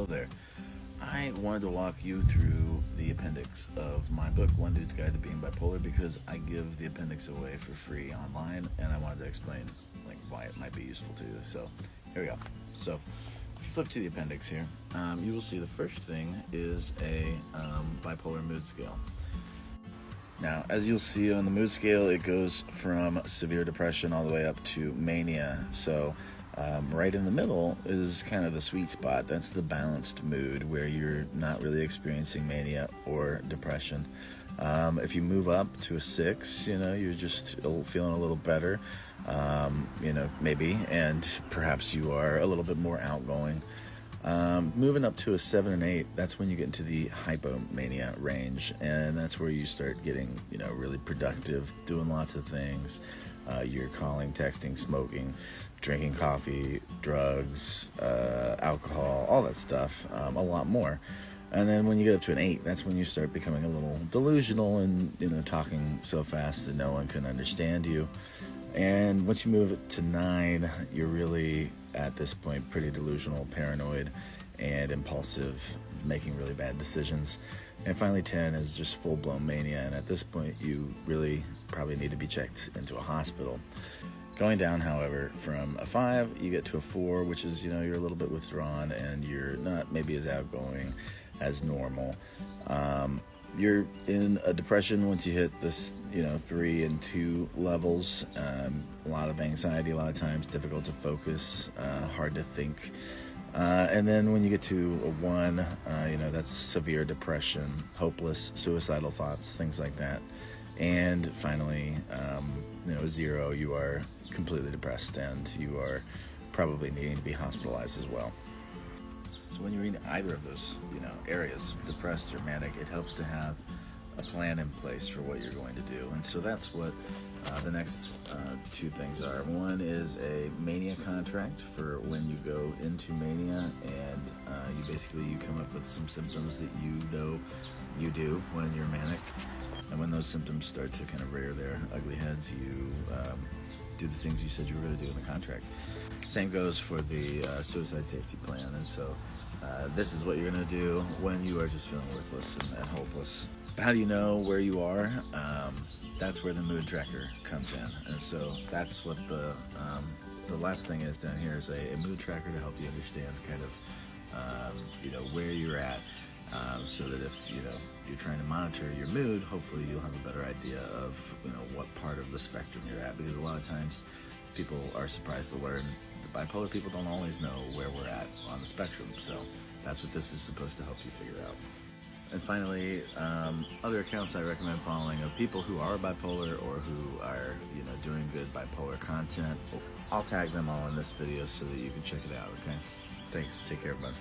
there. I wanted to walk you through the appendix of my book, One Dude's Guide to Being Bipolar, because I give the appendix away for free online, and I wanted to explain why it might be useful to you. So here we go. So if you flip to the appendix here, you will see the first thing is a bipolar mood scale. Now, as you'll see on the mood scale, it goes from severe depression all the way up to mania. So right in the middle is kind of the sweet spot. That's the balanced mood where you're not really experiencing mania or depression. If you move up to a 6, you're just feeling a little better, maybe, and perhaps you are a little bit more outgoing. Moving up to a 7 and 8, that's when you get into the hypomania range, and that's where you start getting, really productive, doing lots of things. You're calling, texting, smoking, drinking coffee, drugs, alcohol, all that stuff, a lot more. And then when you get up to an 8, that's when you start becoming a little delusional and, talking so fast that no one can understand you. And once you move it to 9, you're really, at this point, pretty delusional, paranoid, and impulsive, making really bad decisions. And finally, 10 is just full-blown mania, and at this point, you really probably need to be checked into a hospital. Going down, however, from a 5, you get to a 4, which is, you're a little bit withdrawn, and you're not maybe as outgoing as normal. You're in a depression once you hit this, 3 and 2 levels. A lot of anxiety, a lot of times, difficult to focus, hard to think. And then when you get to a 1, that's severe depression, hopeless, suicidal thoughts, things like that. And finally, 0, you are completely depressed and you are probably needing to be hospitalized as well. So when you're in either of those, areas, depressed or manic, it helps to have a plan in place for what you're going to do. And so that's what the next 2 things are. One is a mania contract for when you go into mania, and you come up with some symptoms that you do when you're manic. And when those symptoms start to kind of rear their ugly heads, you do the things you said you were going to do in the contract. Same goes for the suicide safety plan. And so this is what you're going to do when you are just feeling worthless and hopeless. How do you know where you are? That's where the mood tracker comes in. And so that's what the last thing is down here is a mood tracker to help you understand kind of, where you're at. So that if, you're trying to monitor your mood, hopefully you'll have a better idea of, what part of the spectrum you're at. Because a lot of times people are surprised to learn that bipolar people don't always know where we're at on the spectrum. So that's what this is supposed to help you figure out. And finally, other accounts I recommend following of people who are bipolar or who are, doing good bipolar content. I'll tag them all in this video so that you can check it out, okay? Thanks. Take care, bud.